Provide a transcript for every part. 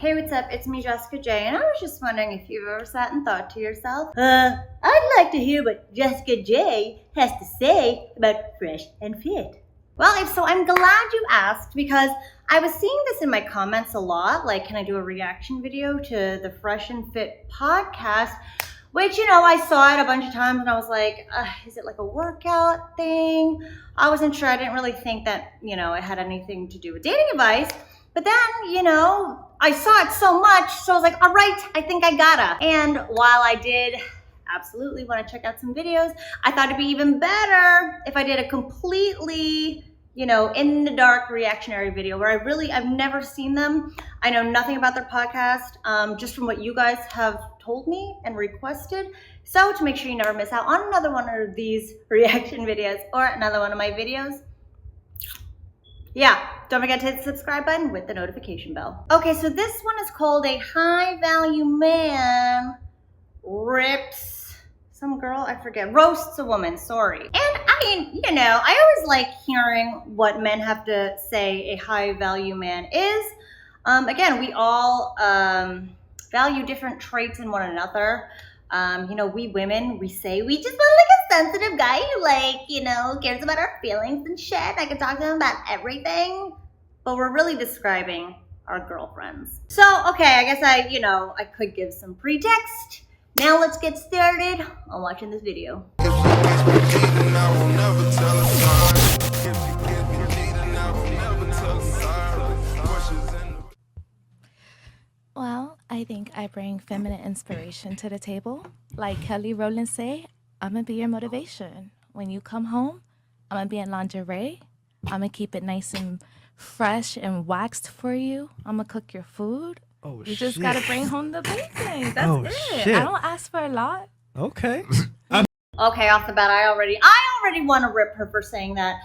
Hey, what's up? It's me, Jessica J, and I was just wondering if you've ever sat and thought to yourself, I'd like to hear what Jessica J has to say about Fresh and Fit. Well, if so, I'm glad you asked, because I was seeing this in my comments a lot, like, can I do a reaction video to the Fresh and Fit podcast? Which, I saw it a bunch of times and I was like, is it like a workout thing? I wasn't sure. I didn't really think that, it had anything to do with dating advice. But then, I saw it so much, so I was like, all right, I think I gotta. And while I did absolutely want to check out some videos, I thought it'd be even better if I did a completely, in the dark reactionary video where I've never seen them. I know nothing about their podcast, just from what you guys have told me and requested. So to make sure you never miss out on another one of these reaction videos or another one of my videos, yeah, don't forget to hit the subscribe button with the notification bell. Okay, so this one is called A High Value Man Rips some girl, I forget, roasts a woman, sorry. And I mean, I always like hearing what men have to say a high value man is. Again, we all value different traits in one another. We women, we say we just want like a sensitive guy who cares about our feelings and shit. I can talk to him about everything. But we're really describing our girlfriends. So, okay, I guess I could give some pretext. Now let's get started on watching this video. Well, I think I bring feminine inspiration to the table. Like Kelly Rowland say, I'm gonna be your motivation. When you come home, I'm gonna be in lingerie. I'm gonna keep it nice and fresh and waxed for you. I'm gonna cook your food. Oh, you just gotta bring home the bacon. That's it. Shit. I don't ask for a lot. Okay. Okay, off the bat, I already want to rip her for saying that.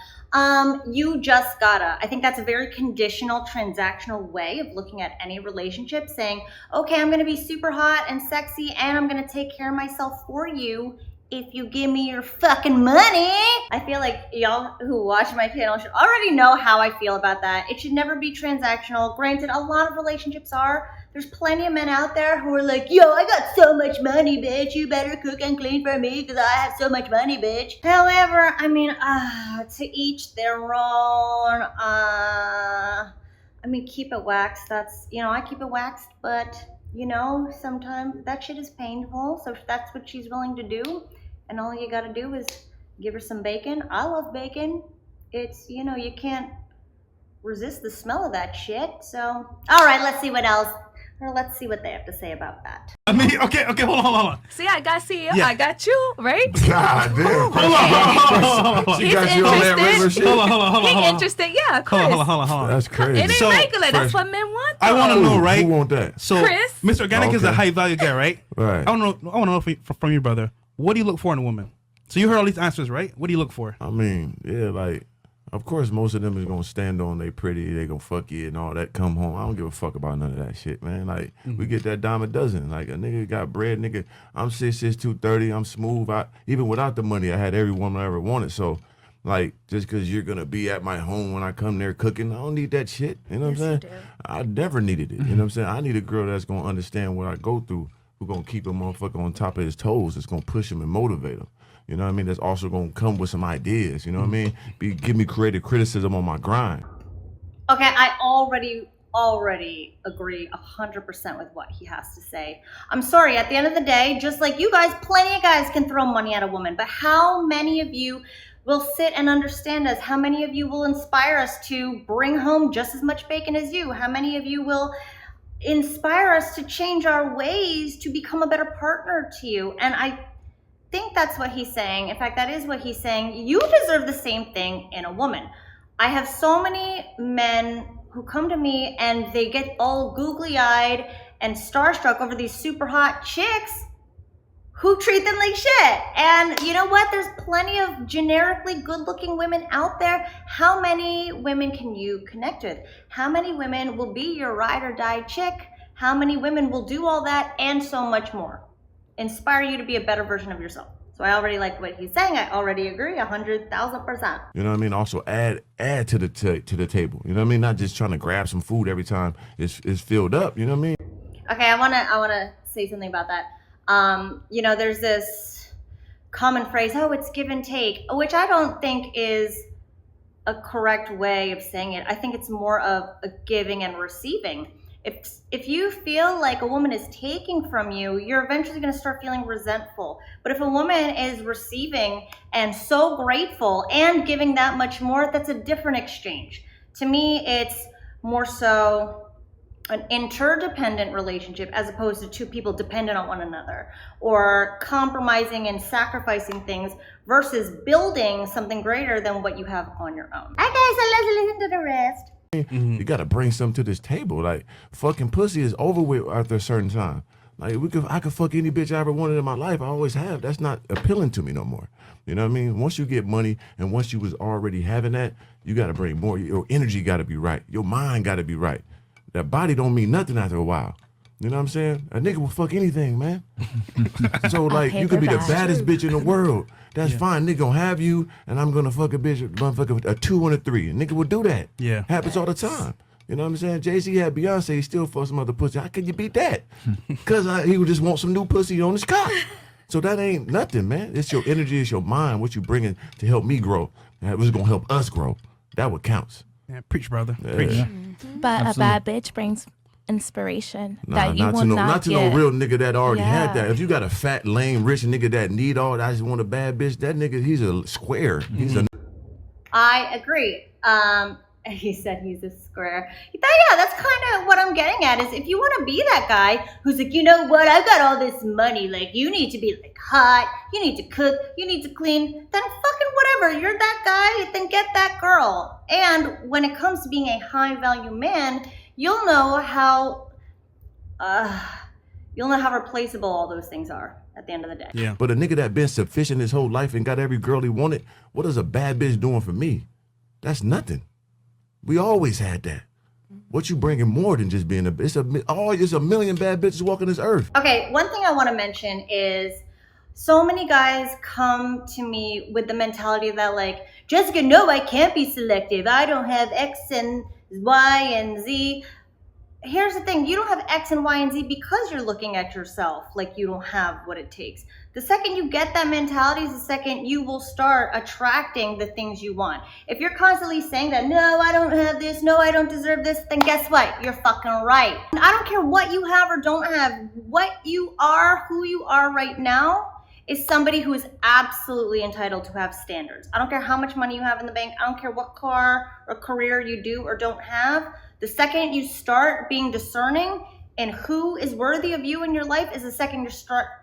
You just gotta. I think that's a very conditional, transactional way of looking at any relationship, saying, okay, I'm gonna be super hot and sexy and I'm gonna take care of myself for you if you give me your fucking money. I feel like y'all who watch my channel should already know how I feel about that. It should never be transactional. Granted, a lot of relationships are. There's plenty of men out there who are like, yo, I got so much money, bitch. You better cook and clean for me because I have so much money, bitch. However, I mean, to each their own. Keep it waxed. That's, I keep it waxed, but, sometimes that shit is painful. So if that's what she's willing to do, and all you gotta do is give her some bacon. I love bacon. It's, you can't resist the smell of that shit. So, all right, let's see what else. Or let's see what they have to say about that. Okay, hold on. See, I got you, I got you, right? God damn. Hold on. She got you on that regular shit. Hold on. He's interested, yeah, Chris. Hold on. That's crazy. It ain't regular. That's what men want. I want to know, right? Who want that? So, Chris. Mr. Organic is a high value guy, right? Right. I want to know from you, brother. What do you look for in a woman? So you heard all these answers, right? What do you look for? I mean, yeah, like, of course, most of them is gonna stand on they pretty, they gonna fuck you and all that. Come home, I don't give a fuck about none of that shit, man. Like, we get that dime a dozen. Like, a nigga got bread, nigga. I'm 6'6", 230. I'm smooth. Even without the money, I had every woman I ever wanted. So, like, just because you're gonna be at my home when I come there cooking, I don't need that shit. You know what I'm saying? I never needed it. You know what I'm saying? I need a girl that's gonna understand what I go through, who gonna keep a motherfucker on top of his toes, that's gonna push him and motivate him. You know what I mean? That's also gonna come with some ideas. You know what I mean? Give me creative criticism on my grind. Okay, I already agree 100% with what he has to say. I'm sorry, at the end of the day, just like you guys, plenty of guys can throw money at a woman, but how many of you will sit and understand us? How many of you will inspire us to bring home just as much bacon as you? How many of you will inspire us to change our ways to become a better partner to you? And I think that's what he's saying. In fact, that is what he's saying. You deserve the same thing in a woman. I have so many men who come to me and they get all googly-eyed and starstruck over these super hot chicks who treat them like shit. And you know what? There's plenty of generically good-looking women out there. How many women can you connect with? How many women will be your ride or die chick? How many women will do all that and so much more? Inspire you to be a better version of yourself. So I already like what he's saying. I already agree 100,000%. You know what I mean? Also add to the table. You know what I mean? Not just trying to grab some food every time it's filled up. You know what I mean? Okay, I wanna say something about that. There's this common phrase, oh, it's give and take, which I don't think is a correct way of saying it. I think it's more of a giving and receiving. If you feel like a woman is taking from you, you're eventually going to start feeling resentful. But if a woman is receiving and so grateful and giving that much more, that's a different exchange. To me, it's more so an interdependent relationship as opposed to two people dependent on one another, or compromising and sacrificing things versus building something greater than what you have on your own. Okay, so let's listen to the rest. You gotta bring something to this table. Like, fucking pussy is over with after a certain time. Like, I could fuck any bitch I ever wanted in my life. I always have. That's not appealing to me no more. You know what I mean? Once you get money and once you was already having that, you gotta bring more. Your energy gotta be right. Your mind gotta be right. That body don't mean nothing after a while. You know what I'm saying? A nigga will fuck anything, man. So, like, you could be the baddest bitch in the world. That's fine. Nigga gonna have you, and I'm gonna fuck a bitch, motherfucker, a 2 and a 3. A nigga will do that. Yeah. Happens all the time. You know what I'm saying? Jay-Z had Beyonce, he still fuck some other pussy. How can you beat that? Because he would just want some new pussy on his cock. So that ain't nothing, man. It's your energy, it's your mind, what you bringing to help me grow. And it was gonna help us grow. That what counts. Yeah, preach, brother. Yeah. Preach. But Absolutely. a bad bitch brings inspiration that you not will to not no get. real nigga that already had Yeah. that. If you got a fat, lame, rich nigga that need all that, I just want a bad bitch, that nigga, he's a square. He's a I agree. He said he's a square. Yeah, that's kind of what I'm getting at is if you want to be that guy who's like, you know what, I've got all this money, like you need to be like hot, you need to cook, you need to clean, then fucking whatever, you're that guy, then get that girl. And when it comes to being a high value man, you'll know how replaceable all those things are at the end of the day. Yeah. But a nigga that been sufficient his whole life and got every girl he wanted, what is a bad bitch doing for me? That's nothing. We always had that. What you bringing more than just being it's a million bad bitches walking this earth. Okay, one thing I want to mention is so many guys come to me with the mentality that like, Jessica, no, I can't be selective. I don't have X and Y and Z. Here's the thing, you don't have X and Y and Z because you're looking at yourself like you don't have what it takes. The second you get that mentality is the second you will start attracting the things you want. If you're constantly saying that, no, I don't have this, no, I don't deserve this, then guess what? You're fucking right. I don't care what you have or don't have. What you are, who you are right now, is somebody who is absolutely entitled to have standards. I don't care how much money you have in the bank. I don't care what car or career you do or don't have. The second you start being discerning and who is worthy of you in your life is the second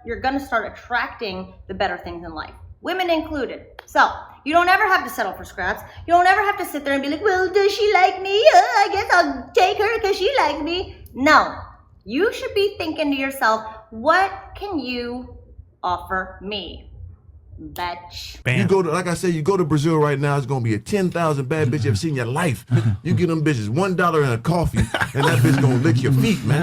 you're gonna start attracting the better things in life, women included. So you don't ever have to settle for scraps. You don't ever have to sit there and be like, well, does she like me? I guess I'll take her because she likes me. No, you should be thinking to yourself, what can you offer me? Bitch. Bam. You go to, like I said, you go to Brazil right now, it's gonna be a 10,000 bad bitch you ever seen in your life. You get them bitches $1 and a coffee, and that bitch gonna lick your feet, man.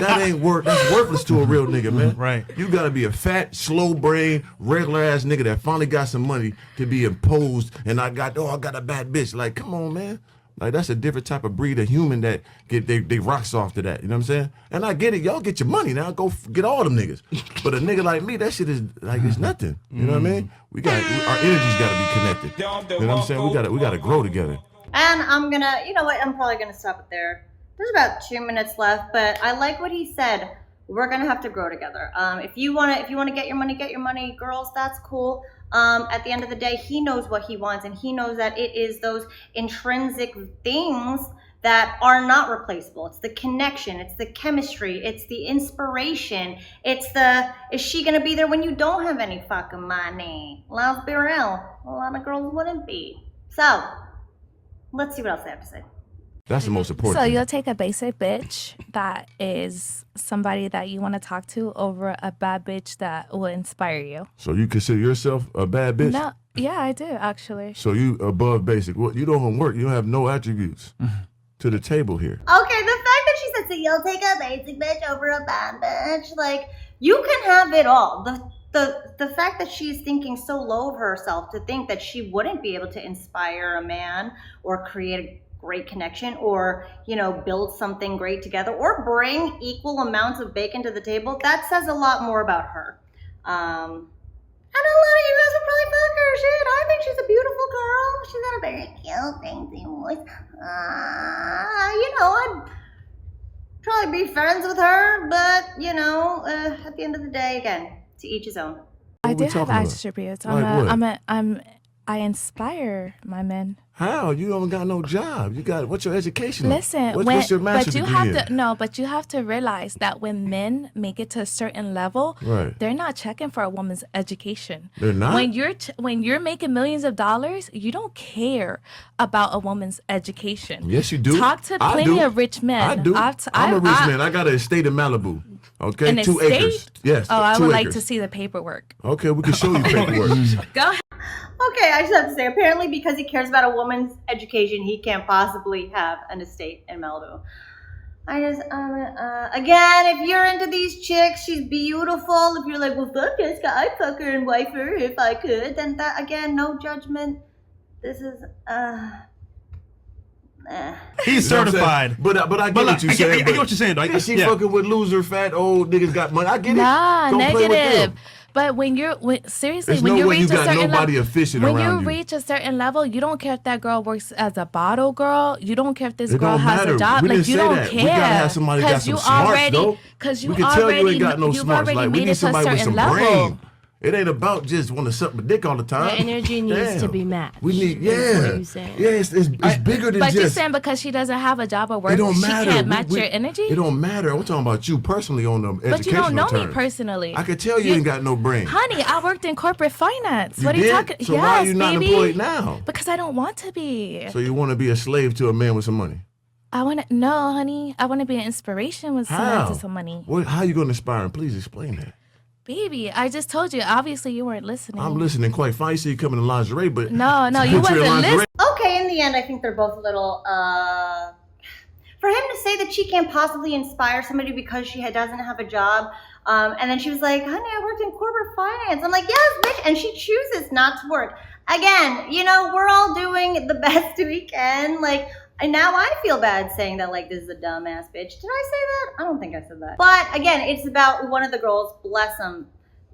That's worthless to a real nigga, man. Right. You gotta be a fat, slow brain, regular ass nigga that finally got some money to be imposed. And I got a bad bitch. Like, come on, man. Like, that's a different type of breed of human that get they rocks off to that. You know what I'm saying? And I get it. Y'all get your money now. Go get all them niggas. But a nigga like me, that shit is like, it's nothing. You know what I mean? Our energies got to be connected. You know what I'm saying? We gotta grow together. And I'm gonna, you know what? I'm probably gonna stop it there. There's about 2 minutes left, but I like what he said. We're gonna have to grow together. If you wanna get your money, girls. That's cool. At the end of the day, he knows what he wants, and he knows that it is those intrinsic things that are not replaceable. It's the connection, it's the chemistry, it's the inspiration, it's the, is she gonna be there when you don't have any fucking money? Let's be real, a lot of girls wouldn't be. So, let's see what else they have to say. That's the most important So thing. you'll take a basic bitch that is somebody that you want to talk to over a bad bitch that will inspire you. So you consider yourself a bad bitch? No, yeah, I do actually. So you above basic. Well, you don't even work. You don't have no attributes to the table here. Okay, the fact that she said, so you'll take a basic bitch over a bad bitch, like, you can have it all. the fact that she's thinking so low of herself to think that she wouldn't be able to inspire a man or create a great connection or, build something great together or bring equal amounts of bacon to the table, that says a lot more about her. And a lot of you guys would probably fuck her. Shit, I think she's a beautiful girl. She's got a very cute, dainty voice. I'd probably be friends with her, but, at the end of the day, again, to each his own. I we do have talking about? attributes. Like I inspire my men. How? You haven't got no job. What's your education? Listen, what's your master's but you degree have in? but you have to realize that when men make it to a certain level, Right. they're not checking for a woman's education. They're not? When you're making millions of dollars, you don't care about a woman's education. Yes, you do. Talk to I plenty do. of rich men. I do. I'm a rich man. I got an estate in Malibu. Okay, An 2 estate? acres. Yes. Oh, I 2 would acres. like to see the paperwork. Okay, we can show you paperwork. Go ahead. Okay, I just have to say, apparently because he cares about a woman's education, he can't possibly have an estate in Malibu. Again, if you're into these chicks, she's beautiful. If you're like, well, fuck Jessica, I'd fuck her and wife her if I could, then that, again, no judgment. This is, He's You know what I'm saying? certified. But I get what you're I saying. get what you're saying, though. Is she fucking with loser, fat, old niggas got money? I get it. Nah, Don't play with negative. them. But seriously, There's when no you way you reach a got certain nobody level, efficient when around you you. reach a certain level, you don't care if that girl works as a bottle girl. You don't care if this It girl don't has matter. a job. We Like didn't you say don't that. care. We gotta have somebody that got some you smarts, already, though. Because you We can tell already, you ain't got no you've smarts. already Like, we made need it to a somebody with certain some level. brain. It ain't about just want to suck my dick all the time. The energy needs to be matched. We need, is what yeah. you saying. Yeah, it's bigger than But you're just. saying because she doesn't have a job or work, It don't she matter. can't match your energy? It don't matter. I'm talking about you personally on the But you educational don't know me terms. personally. I can tell you ain't got no brain. Honey, I worked in corporate finance. You What are you did? talking? So yes, why are you not baby. employed now? Because I don't want to be. So you want to be a slave to a man with some money? No, honey. I want to be an inspiration with someone How? to some money. How you going to inspire him? Please explain that. Baby, I just told you. Obviously, you weren't listening. I'm listening quite fine. I see you coming in lingerie, but No, it's a you picture of wasn't lingerie. okay, in the end, I think they're both a little, for him to say that she can't possibly inspire somebody because she doesn't have a job, and then she was like, honey, I worked in corporate finance. I'm like, yes, bitch, and she chooses not to work. Again, we're all doing the best we can, and now I feel bad saying that, this is a dumbass bitch. Did I say that? I don't think I said that. But again, it's about one of the girls, bless them,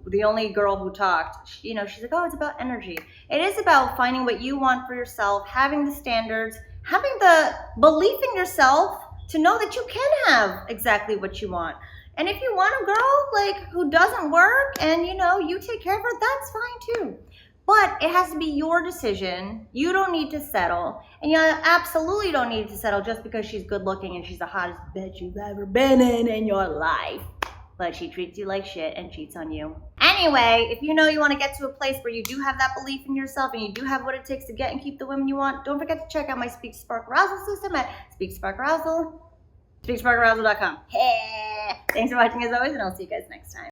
the only girl who talked, she's like, oh, it's about energy. It is about finding what you want for yourself, having the standards, having the belief in yourself to know that you can have exactly what you want. And if you want a girl who doesn't work and you take care of her, that's fine too. But it has to be your decision. You don't need to settle. And you absolutely don't need to settle just because she's good looking and she's the hottest bitch you've ever been in your life. But she treats you like shit and cheats on you. Anyway, if you want to get to a place where you do have that belief in yourself and you do have what it takes to get and keep the women you want, don't forget to check out my Speak Spark Arousal system at speaksparkarousal.com. Thanks for watching as always, and I'll see you guys next time.